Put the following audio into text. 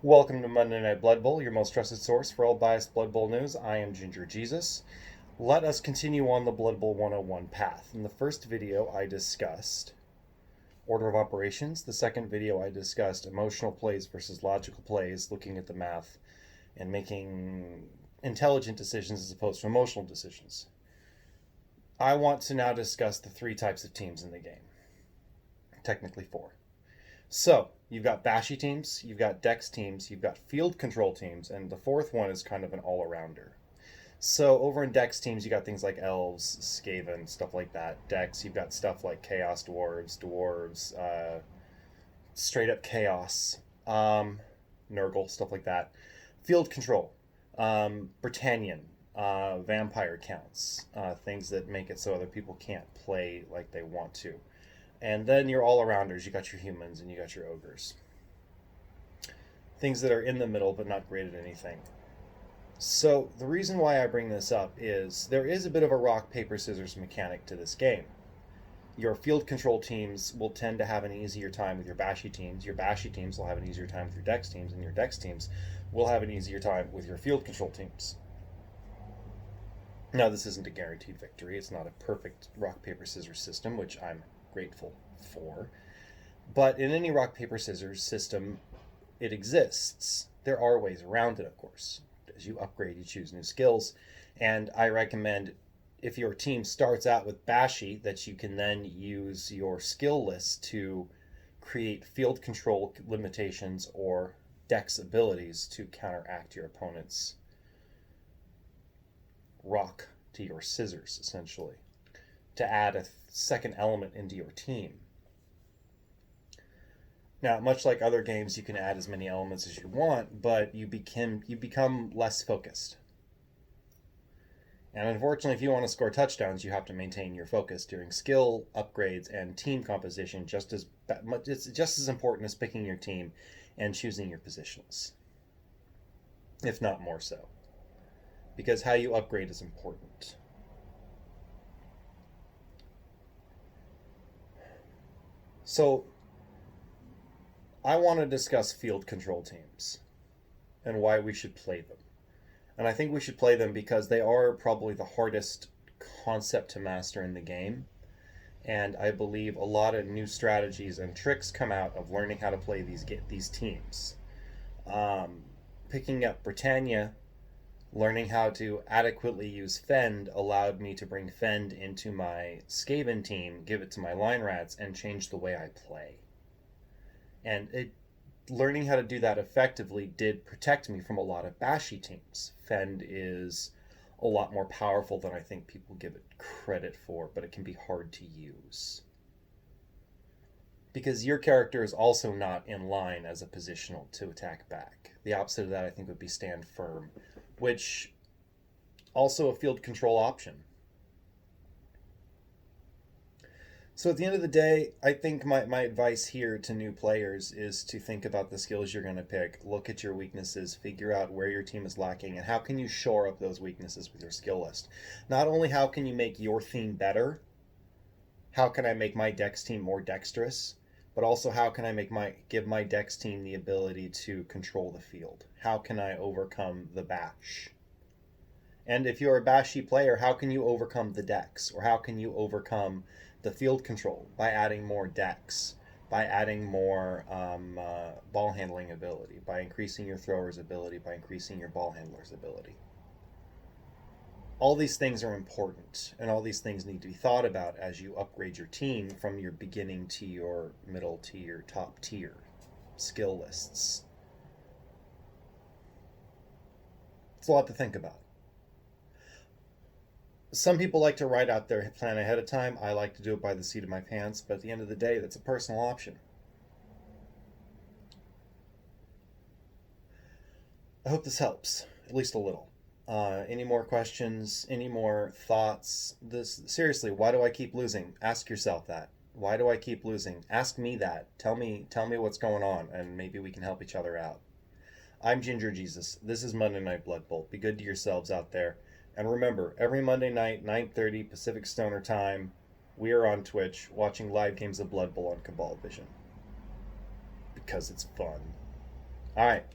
Welcome to Monday Night Blood Bowl, your most trusted source for all biased Blood Bowl news. I am Ginger Jesus. Let us continue on the Blood Bowl 101 path. In the first video, I discussed order of operations. The second video, I discussed emotional plays versus logical plays, looking at the math and making intelligent decisions as opposed to emotional decisions. I want to now discuss the three types of teams in the game. Technically, four. So, you've got bashy teams, you've got dex teams, you've got field control teams, and the fourth one is kind of an all-arounder. So, over in dex teams, you got things like elves, skaven, stuff like that. Dex, you've got stuff like chaos dwarves, straight up chaos, Nurgle, stuff like that. Field control, Britannian, vampire counts, things that make it so other people can't play like they want to. And then your all arounders, you got your humans and you got your ogres. Things that are in the middle but not great at anything. So, the reason why I bring this up is there is a bit of a rock, paper, scissors mechanic to this game. Your field control teams will tend to have an easier time with your bashy teams. Your bashy teams will have an easier time with your dex teams, and your dex teams will have an easier time with your field control teams. Now, this isn't a guaranteed victory. It's not a perfect rock, paper, scissors system, which I'm grateful for. But in any rock, paper, scissors system, it exists. There are ways around it, of course. As you upgrade, you choose new skills. And I recommend if your team starts out with bashy, that you can then use your skill list to create field control limitations or dex abilities to counteract your opponent's rock to your scissors, essentially, to add a second element into your team. Now, much like other games, you can add as many elements as you want, but you become less focused. And unfortunately, if you want to score touchdowns, you have to maintain your focus during skill upgrades and team composition. It's just as important as picking your team and choosing your positions, if not more so, because how you upgrade is important. So, I want to discuss field control teams and why we should play them. And I think we should play them because they are probably the hardest concept to master in the game. And I believe a lot of new strategies and tricks come out of learning how to play these teams. Picking up Britannia, learning how to adequately use Fend allowed me to bring Fend into my Skaven team, give it to my Line Rats, and change the way I play. And learning how to do that effectively did protect me from a lot of bashy teams. Fend is a lot more powerful than I think people give it credit for, but it can be hard to use. Because your character is also not in line as a positional to attack back. The opposite of that, I think, would be stand firm, which also a field control option. So at the end of the day, I think my advice here to new players is to think about the skills you're going to pick, look at your weaknesses, figure out where your team is lacking, and how can you shore up those weaknesses with your skill list. Not only how can you make your theme better, how can I make my dex team more dexterous, but also how can I give my dex team the ability to control the field? How can I overcome the bash? And if you're a bashy player, how can you overcome the dex? Or how can you overcome the field control by adding more dex, by adding more ball handling ability, by increasing your thrower's ability, by increasing your ball handler's ability? All these things are important, and all these things need to be thought about as you upgrade your team from your beginning to your middle to your top tier skill lists. It's a lot to think about. Some people like to write out their plan ahead of time. I like to do it by the seat of my pants, but at the end of the day, that's a personal option. I hope this helps, at least a little. Any more questions? Any more thoughts? Seriously, why do I keep losing? Ask yourself that. Why do I keep losing? Ask me that. Tell me what's going on, and maybe we can help each other out. I'm Ginger Jesus. This is Monday Night Blood Bowl. Be good to yourselves out there. And remember, every Monday night, 9:30 Pacific Stoner Time, we are on Twitch watching live games of Blood Bowl on Cabal Vision. Because it's fun. Alright,